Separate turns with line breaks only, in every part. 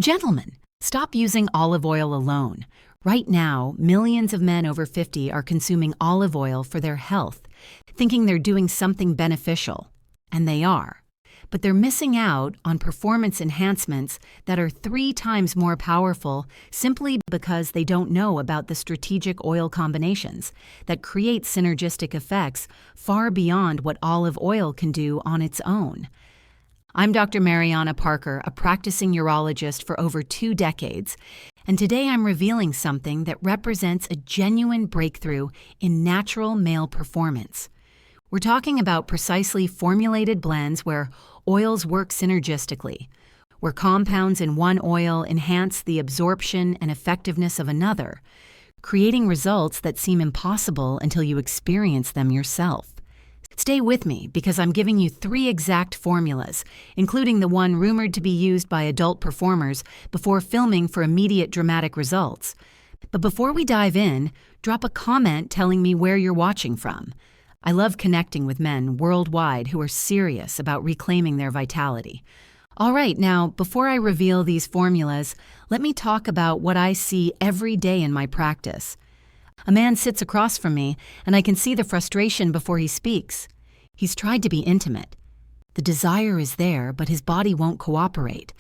Gentlemen, stop using olive oil alone. Right now, millions of men over 50 are consuming olive oil for their health, thinking they're doing something beneficial. And they are. But they're missing out on performance enhancements that are 3 times more powerful simply because they don't know about the strategic oil combinations that create synergistic effects far beyond what olive oil can do on its own. I'm Dr. Mariana Parker, a practicing urologist for over 2 decades, and today I'm revealing something that represents a genuine breakthrough in natural male performance. We're talking about precisely formulated blends where oils work synergistically, where compounds in one oil enhance the absorption and effectiveness of another, creating results that seem impossible until you experience them yourself. Stay with me because I'm giving you 3 exact formulas, including the one rumored to be used by adult performers before filming for immediate dramatic results. But before we dive in, drop a comment telling me where you're watching from. I love connecting with men worldwide who are serious about reclaiming their vitality. All right, now, before I reveal these formulas, let me talk about what I see every day in my practice. A man sits across from me, and I can see the frustration before he speaks. He's tried to be intimate. The desire is there, but his body won't cooperate.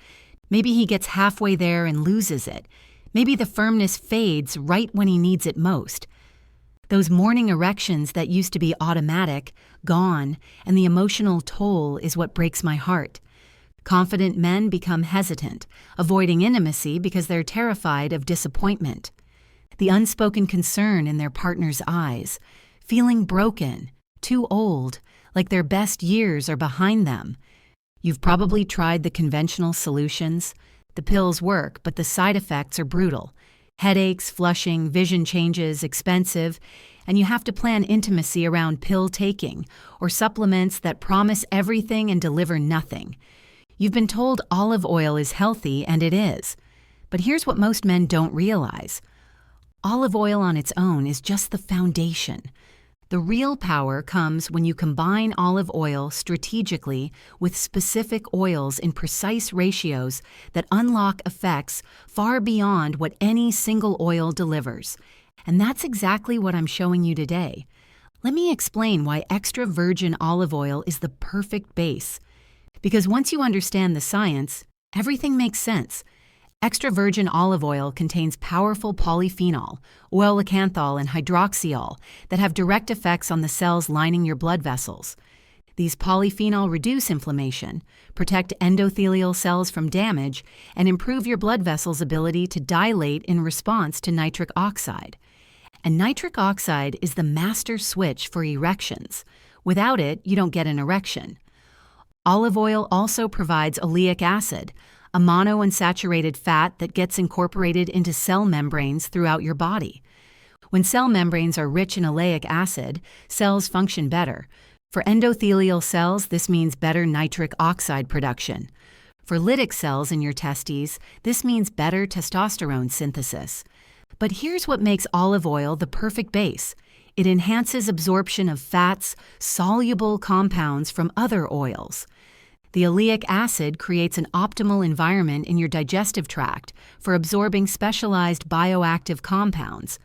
Maybe he gets halfway there and loses it. Maybe the firmness fades right when he needs it most. Those morning erections that used to be automatic, gone, and the emotional toll is what breaks my heart. Confident men become hesitant, avoiding intimacy because they're terrified of disappointment. The unspoken concern in their partner's eyes, feeling broken, too old, like their best years are behind them. You've probably tried the conventional solutions. The pills work, but the side effects are brutal. Headaches, flushing, vision changes, expensive, and you have to plan intimacy around pill taking or supplements that promise everything and deliver nothing. You've been told olive oil is healthy, and it is. But here's what most men don't realize. Olive oil on its own is just the foundation. The real power comes when you combine olive oil strategically with specific oils in precise ratios that unlock effects far beyond what any single oil delivers. And that's exactly what I'm showing you today. Let me explain why extra virgin olive oil is the perfect base. Because once you understand the science, everything makes sense. Extra virgin olive oil contains powerful polyphenol, oil-lacanthol, and hydroxyol that have direct effects on the cells lining your blood vessels. These polyphenol reduce inflammation, protect endothelial cells from damage, and improve your blood vessels' ability to dilate in response to nitric oxide. And nitric oxide is the master switch for erections. Without it, you don't get an erection. Olive oil also provides oleic acid, a monounsaturated fat that gets incorporated into cell membranes throughout your body. When cell membranes are rich in oleic acid, cells function better. For endothelial cells, this means better nitric oxide production. For lytic cells in your testes, this means better testosterone synthesis. But here's what makes olive oil the perfect base. It enhances absorption of fats, soluble compounds from other oils. The oleic acid creates an optimal environment in your digestive tract for absorbing specialized bioactive compounds.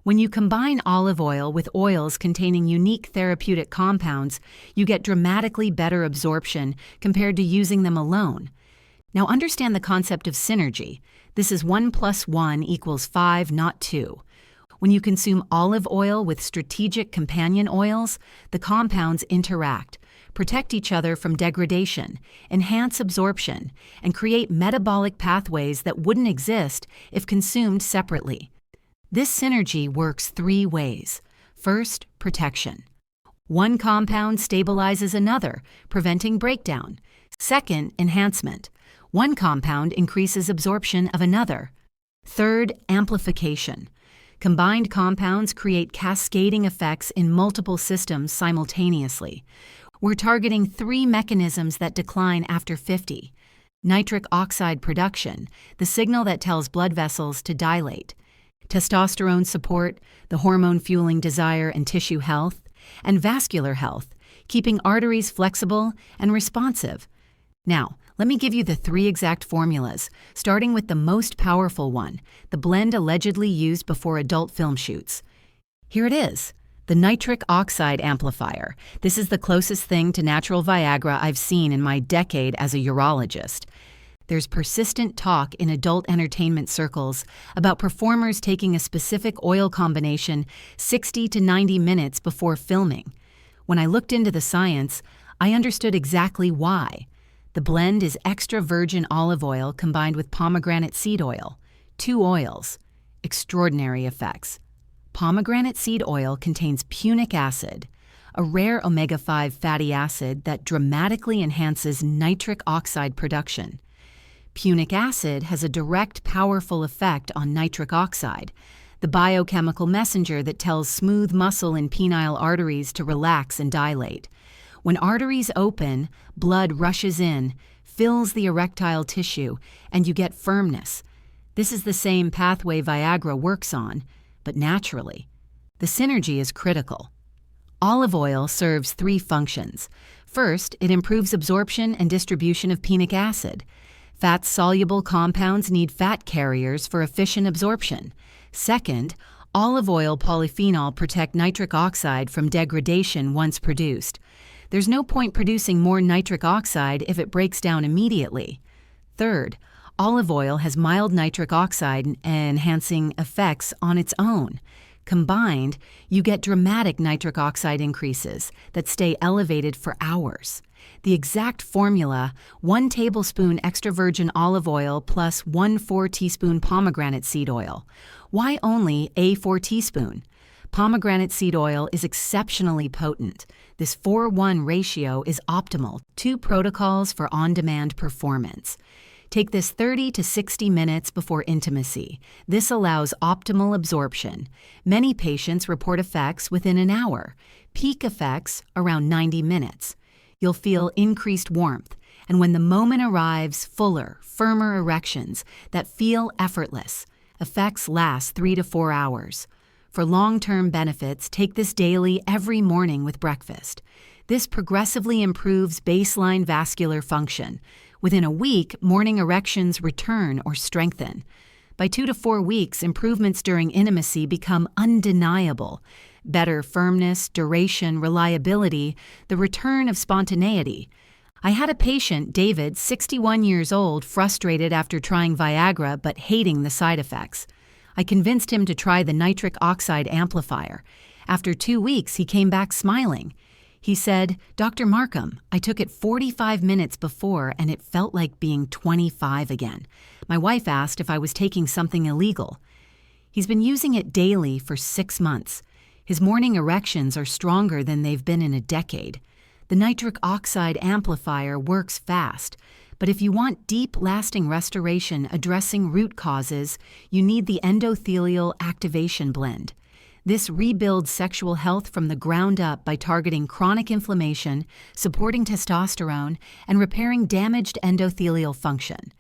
When you combine olive oil with oils containing unique therapeutic compounds, you get dramatically better absorption compared to using them alone. Now understand the concept of synergy. This is 1 + 1 = 5, not 2. When you consume olive oil with strategic companion oils, the compounds interact, protect each other from degradation, enhance absorption, and create metabolic pathways that wouldn't exist if consumed separately. This synergy works 3 ways. First, protection. One compound stabilizes another, preventing breakdown. Second, enhancement. One compound increases absorption of another. Third, amplification. Combined compounds create cascading effects in multiple systems simultaneously. We're targeting 3 mechanisms that decline after 50. Nitric oxide production, the signal that tells blood vessels to dilate. Testosterone support, the hormone fueling desire and tissue health. And vascular health, keeping arteries flexible and responsive. Now, Let me give you the 3 exact formulas, starting with the most powerful one, the blend allegedly used before adult film shoots. Here it is, the Nitric Oxide Amplifier. This is the closest thing to natural Viagra I've seen in my decade as a urologist. There's persistent talk in adult entertainment circles about performers taking a specific oil combination 60 to 90 minutes before filming. When I looked into the science, I understood exactly why. The blend is extra virgin olive oil combined with pomegranate seed oil. 2 oils. Extraordinary effects. Pomegranate seed oil contains punic acid, a rare omega-5 fatty acid that dramatically enhances nitric oxide production. Punic acid has a direct, powerful effect on nitric oxide, the biochemical messenger that tells smooth muscle in penile arteries to relax and dilate. When arteries open, blood rushes in, fills the erectile tissue, and you get firmness. This is the same pathway Viagra works on, but naturally. The synergy is critical. Olive oil serves 3 functions. First, it improves absorption and distribution of punic acid. Fat-soluble compounds need fat carriers for efficient absorption. Second, olive oil polyphenol protect nitric oxide from degradation once produced. There's no point producing more nitric oxide if it breaks down immediately. Third, olive oil has mild nitric oxide enhancing effects on its own. Combined, you get dramatic nitric oxide increases that stay elevated for hours. The exact formula, 1 tablespoon extra virgin olive oil plus 1/4 teaspoon pomegranate seed oil. Why only a 4 teaspoon? Pomegranate seed oil is exceptionally potent. This 4:1 ratio is optimal. 2 protocols for on-demand performance. Take this 30 to 60 minutes before intimacy. This allows optimal absorption. Many patients report effects within an hour. Peak effects around 90 minutes. You'll feel increased warmth, and when the moment arrives, fuller, firmer erections that feel effortless. Effects last 3 to 4 hours. For long-term benefits, take this daily every morning with breakfast. This progressively improves baseline vascular function. Within a week, morning erections return or strengthen. By 2 to 4 weeks, improvements during intimacy become undeniable. Better firmness, duration, reliability, the return of spontaneity. I had a patient, David, 61 years old, frustrated after trying Viagra but hating the side effects. I convinced him to try the Nitric Oxide Amplifier. After 2 weeks, he came back smiling. He said, "Dr. Markham, I took it 45 minutes before and it felt like being 25 again. My wife asked if I was taking something illegal." He's been using it daily for 6 months. His morning erections are stronger than they've been in a decade. The Nitric Oxide Amplifier works fast, but if you want deep, lasting restoration addressing root causes, you need the Endothelial Activation Blend. This rebuilds sexual health from the ground up by targeting chronic inflammation, supporting testosterone, and repairing damaged endothelial function.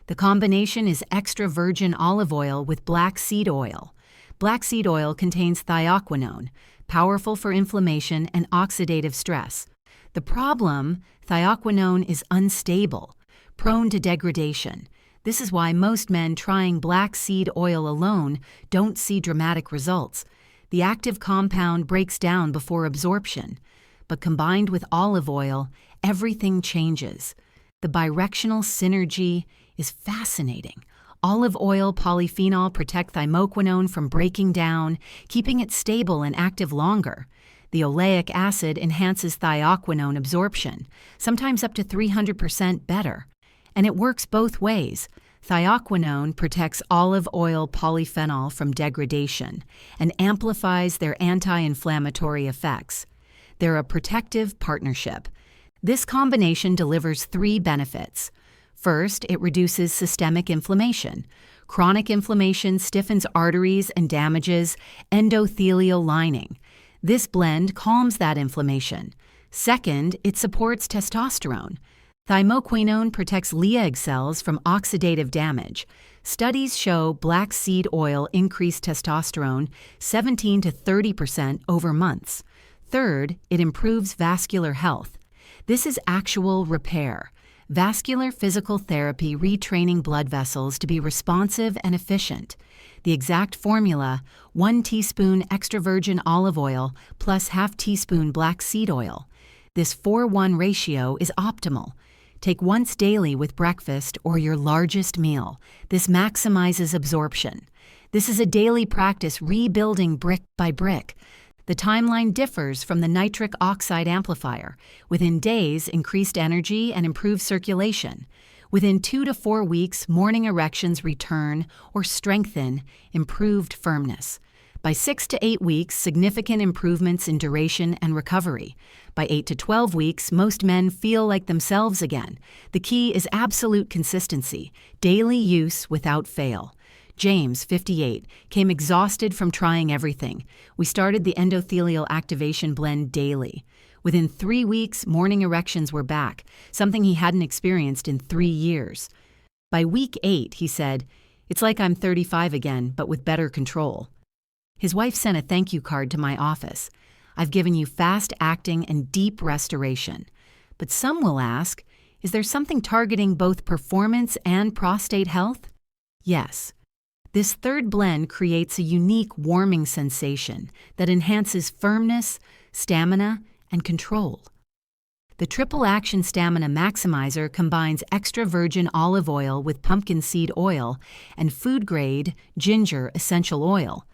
The combination is extra virgin olive oil with black seed oil. Black seed oil contains thioquinone, powerful for inflammation and oxidative stress. The problem, thioquinone is unstable, prone to degradation. This is why most men trying black seed oil alone don't see dramatic results. The active compound breaks down before absorption, but combined with olive oil, everything changes. The birectional synergy is fascinating. Olive oil polyphenol protect thymoquinone from breaking down, keeping it stable and active longer. The oleic acid enhances thioquinone absorption, sometimes up to 300% better. And it works both ways. Thioquinone protects olive oil polyphenol from degradation and amplifies their anti-inflammatory effects. They're a protective partnership. This combination delivers 3 benefits. First, it reduces systemic inflammation. Chronic inflammation stiffens arteries and damages endothelial lining. This blend calms that inflammation. Second, it supports testosterone. Thymoquinone protects Leydig cells from oxidative damage. Studies show black seed oil increased testosterone 17 to 30% over months. Third, it improves vascular health. This is actual repair. vascular physical therapy retraining blood vessels to be responsive and efficient. The exact formula: 1 teaspoon extra virgin olive oil plus ½ teaspoon black seed oil. This 4:1 ratio is optimal. Take once daily with breakfast or your largest meal. This maximizes absorption. This is a daily practice, rebuilding brick by brick. The timeline differs from the nitric oxide amplifier. Within days, increased energy and improved circulation. Within 2 to 4 weeks, morning erections return or strengthen, improved firmness. By 6 to 8 weeks, significant improvements in duration and recovery. By 8 to 12 weeks, most men feel like themselves again. The key is absolute consistency, daily use without fail. James, 58, came exhausted from trying everything. We started the endothelial activation blend daily. Within 3 weeks, morning erections were back, something he hadn't experienced in 3 years. By week 8, he said, "It's like I'm 35 again, but with better control." His wife sent a thank you card to my office. "I've given you fast-acting and deep restoration." But some will ask, is there something targeting both performance and prostate health? Yes. This third blend creates a unique warming sensation that enhances firmness, stamina, and control. The Triple Action Stamina Maximizer combines extra virgin olive oil with pumpkin seed oil and food-grade ginger essential oil.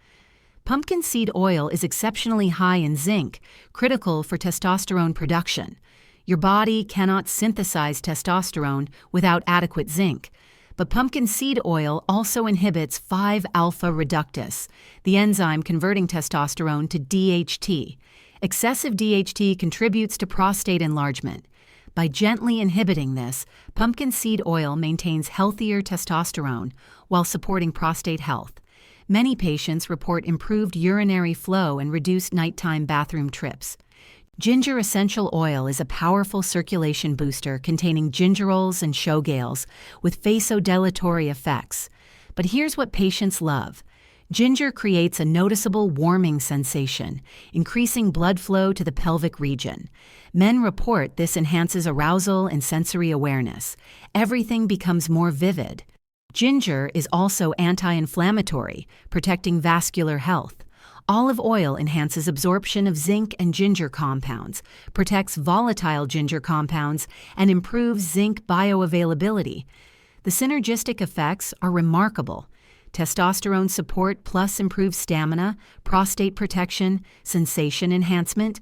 Pumpkin seed oil is exceptionally high in zinc, critical for testosterone production. Your body cannot synthesize testosterone without adequate zinc. But pumpkin seed oil also inhibits 5-alpha reductase, the enzyme converting testosterone to DHT. Excessive DHT contributes to prostate enlargement. By gently inhibiting this, pumpkin seed oil maintains healthier testosterone while supporting prostate health. Many patients report improved urinary flow and reduced nighttime bathroom trips. Ginger essential oil is a powerful circulation booster containing gingerols and showgales with vasodilatory effects. But here's what patients love. Ginger creates a noticeable warming sensation, increasing blood flow to the pelvic region. Men report this enhances arousal and sensory awareness. Everything becomes more vivid. Ginger is also anti-inflammatory, protecting vascular health. Olive oil enhances absorption of zinc and ginger compounds, protects volatile ginger compounds, and improves zinc bioavailability. The synergistic effects are remarkable. Testosterone support plus improved stamina, prostate protection, sensation enhancement.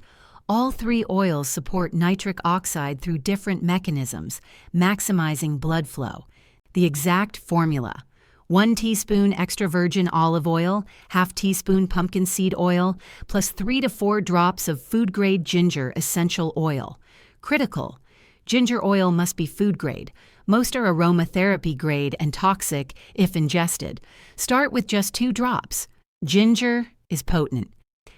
All 3 oils support nitric oxide through different mechanisms, maximizing blood flow. The exact formula: 1 teaspoon extra virgin olive oil, ½ teaspoon pumpkin seed oil, plus 3 to 4 drops of food-grade ginger essential oil. Critical: ginger oil must be food-grade. Most are aromatherapy grade and toxic if ingested. Start with just 2 drops. Ginger is potent.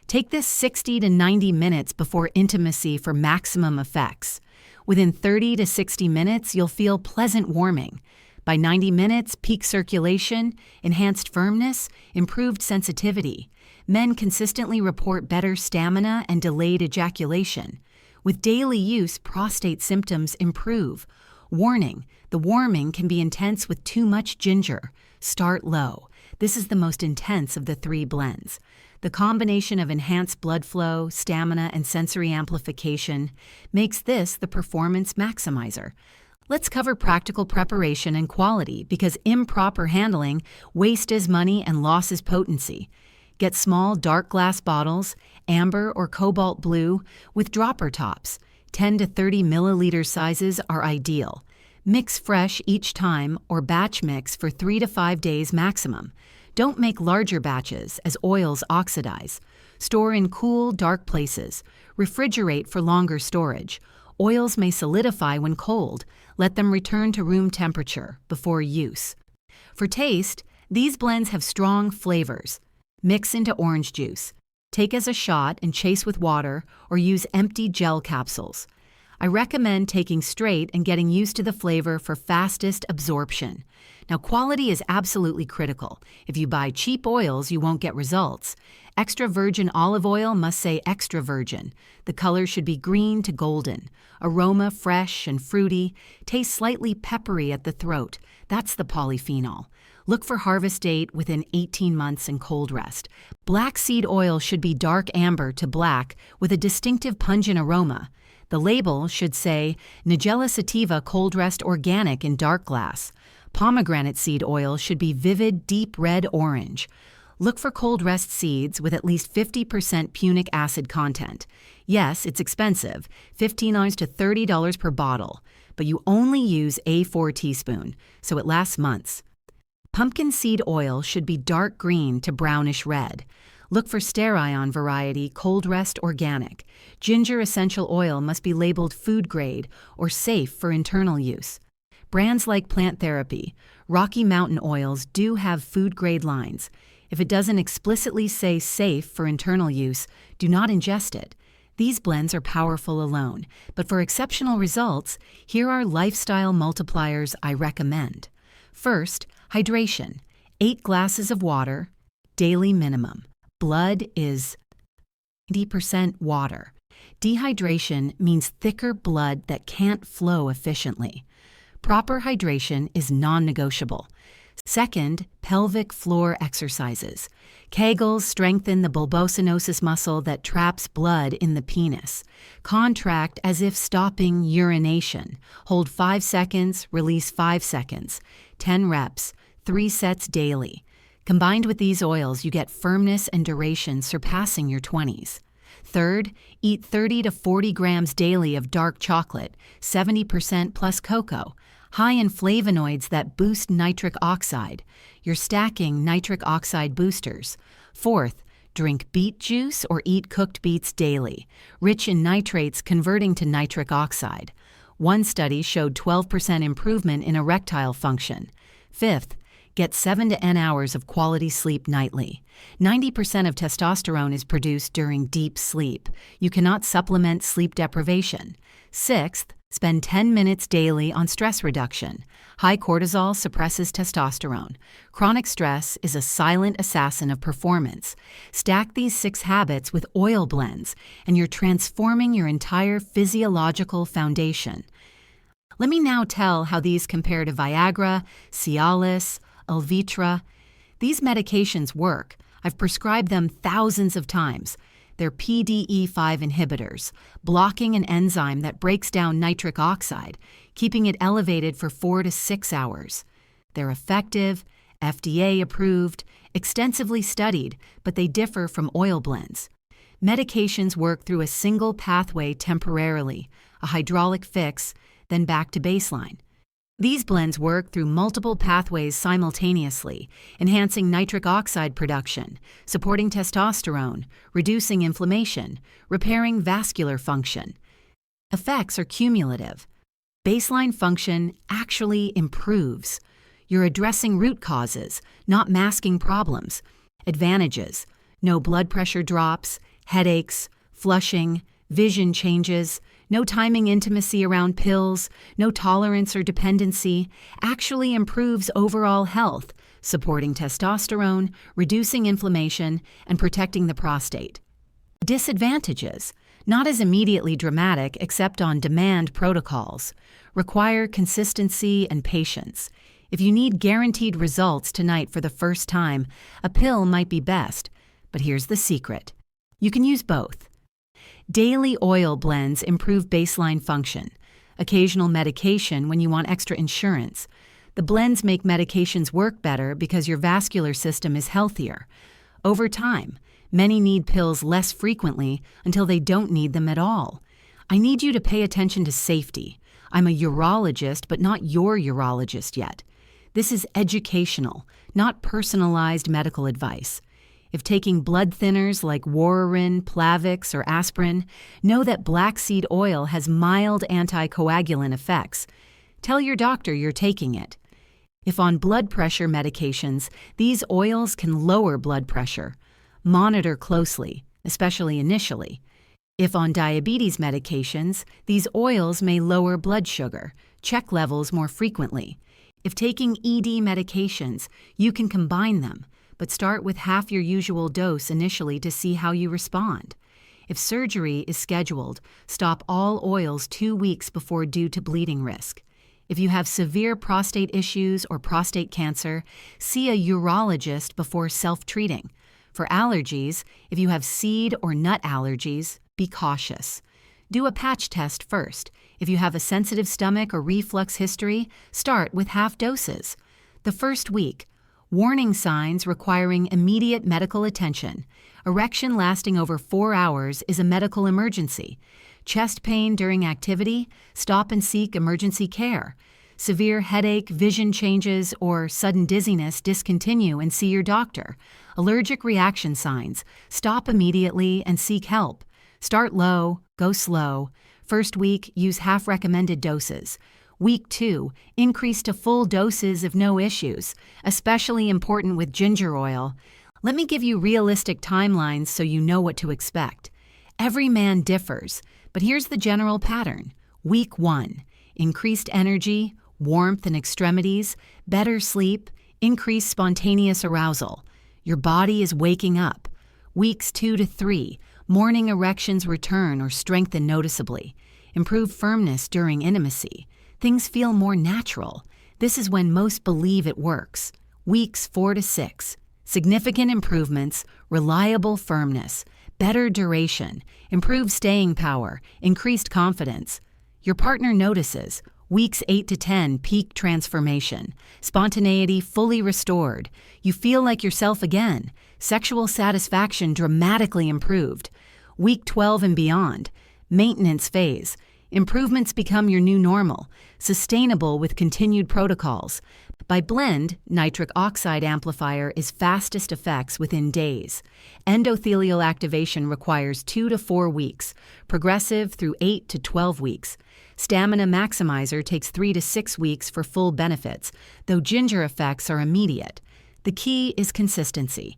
Take this 60 to 90 minutes before intimacy for maximum effects. Within 30 to 60 minutes, you'll feel pleasant warming. By 90 minutes, peak circulation, enhanced firmness, improved sensitivity. Men consistently report better stamina and delayed ejaculation. With daily use, prostate symptoms improve. Warning: the warming can be intense with too much ginger. Start low. This is the most intense of the 3 blends. The combination of enhanced blood flow, stamina, and sensory amplification makes this the performance maximizer. Let's cover practical preparation and quality, because improper handling wastes money and losses potency. Get small dark glass bottles, amber or cobalt blue, with dropper tops. 10 to 30 milliliter sizes are ideal. Mix fresh each time or batch mix for 3 to 5 days maximum. Don't make larger batches as oils oxidize. Store in cool, dark places. Refrigerate for longer storage. Oils may solidify when cold. Let them return to room temperature before use. For taste, these blends have strong flavors. Mix into orange juice. Take as a shot and chase with water or use empty gel capsules. I recommend taking straight and getting used to the flavor for fastest absorption. Now, quality is absolutely critical. If you buy cheap oils, you won't get results. Extra virgin olive oil must say extra virgin. The color should be green to golden. Aroma fresh and fruity. Taste slightly peppery at the throat. That's the polyphenol. Look for harvest date within 18 months and cold rest. Black seed oil should be dark amber to black with a distinctive pungent aroma. The label should say Nigella sativa cold rest organic in dark glass. Pomegranate seed oil should be vivid deep red orange. Look for cold rest seeds with at least 50% punic acid content. Yes, it's expensive, $15 to $30 per bottle, but you only use a 4 teaspoon, so it lasts months. Pumpkin seed oil should be dark green to brownish red. Look for Sterion variety cold rest organic. Ginger essential oil must be labeled food grade or safe for internal use. Brands like Plant Therapy, Rocky Mountain oils do have food-grade lines. If it doesn't explicitly say safe for internal use, do not ingest it. These blends are powerful alone, but for exceptional results, here are lifestyle multipliers I recommend. First, hydration. 8 glasses of water, daily minimum. Blood is 90% water. Dehydration means thicker blood that can't flow efficiently. Proper hydration is non-negotiable. Second, pelvic floor exercises. Kegels strengthen the bulbocinosis muscle that traps blood in the penis. Contract as if stopping urination. Hold 5 seconds, release 5 seconds. 10 reps, 3 sets daily. Combined with these oils, you get firmness and duration surpassing your 20s. Third, eat 30 to 40 grams daily of dark chocolate, 70% plus cocoa, high in flavonoids that boost nitric oxide. You're stacking nitric oxide boosters. Fourth, drink beet juice or eat cooked beets daily, rich in nitrates converting to nitric oxide. One study showed 12% improvement in erectile function. Fifth, get 7 to 10 hours of quality sleep nightly. 90% of testosterone is produced during deep sleep. You cannot supplement sleep deprivation. Sixth, spend 10 minutes daily on stress reduction. High cortisol suppresses testosterone. Chronic stress is a silent assassin of performance. Stack these 6 habits with oil blends, and you're transforming your entire physiological foundation. Let me now tell how these compare to Viagra, Cialis, Alvitra. These medications work. I've prescribed them thousands of times. They're PDE5 inhibitors, blocking an enzyme that breaks down nitric oxide, keeping it elevated for 4 to 6 hours. They're effective, FDA approved, extensively studied, but they differ from oil blends. Medications work through a single pathway temporarily, a hydraulic fix, then back to baseline. These blends work through multiple pathways simultaneously, enhancing nitric oxide production, supporting testosterone, reducing inflammation, repairing vascular function. Effects are cumulative. Baseline function actually improves. You're addressing root causes, not masking problems. Advantages: no blood pressure drops, headaches, flushing, vision changes, no timing intimacy around pills, no tolerance or dependency, actually improves overall health, supporting testosterone, reducing inflammation, and protecting the prostate. Disadvantages: not as immediately dramatic except on demand protocols, require consistency and patience. If you need guaranteed results tonight for the first time, a pill might be best, but here's the secret. You can use both. Daily oil blends improve baseline function. Occasional medication when you want extra insurance. The blends make medications work better because your vascular system is healthier. Over time, many need pills less frequently until they don't need them at all. I need you to pay attention to safety. I'm a urologist, but not your urologist yet. This is educational, not personalized medical advice. If taking blood thinners like Warfarin, Plavix, or aspirin, know that black seed oil has mild anticoagulant effects. Tell your doctor you're taking it. If on blood pressure medications, these oils can lower blood pressure. Monitor closely, especially initially. If on diabetes medications, these oils may lower blood sugar. Check levels more frequently. If taking ED medications, you can combine them, but start with half your usual dose initially to see how you respond. If surgery is scheduled, stop all oils 2 weeks before due to bleeding risk. If you have severe prostate issues or prostate cancer, see a urologist before self-treating. For allergies, if you have seed or nut allergies, be cautious. Do a patch test first. If you have a sensitive stomach or reflux history, start with half doses. The first week, warning signs requiring immediate medical attention. Erection lasting over 4 hours is a medical emergency. Chest pain during activity, stop and seek emergency care. Severe headache, vision changes, or sudden dizziness, discontinue and see your doctor. Allergic reaction signs, stop immediately and seek help. Start low, go slow. First week, use half recommended doses. Week 2, increase to full doses if no issues, especially important with ginger oil. Let me give you realistic timelines so you know what to expect. Every man differs, but here's the general pattern. Week 1, increased energy, warmth in extremities, better sleep, increased spontaneous arousal. Your body is waking up. Weeks 2 to 3, morning erections return or strengthen noticeably. Improve firmness during intimacy. Things feel more natural. This is when most believe it works. Weeks 4 to 6, significant improvements, reliable firmness, better duration, improved staying power, increased confidence. Your partner notices. Weeks 8 to 10, peak transformation, spontaneity fully restored. You feel like yourself again. Sexual satisfaction dramatically improved. Week 12 and beyond, maintenance phase. Improvements become your new normal, sustainable with continued protocols. By blend, Nitric Oxide Amplifier is fastest effects within days. Endothelial activation requires 2 to 4 weeks, progressive through 8 to 12 weeks. Stamina Maximizer takes 3 to 6 weeks for full benefits, though ginger effects are immediate. The key is consistency.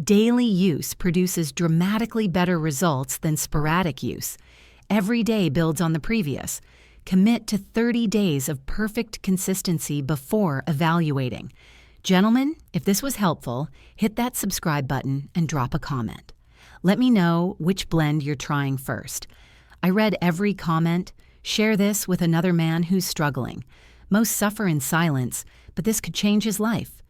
Daily use produces dramatically better results than sporadic use. Every day builds on the previous. Commit to 30 days of perfect consistency before evaluating. Gentlemen, if this was helpful, hit that subscribe button and drop a comment. Let me know which blend you're trying first. I read every comment. Share this with another man who's struggling. Most suffer in silence, but this could change his life.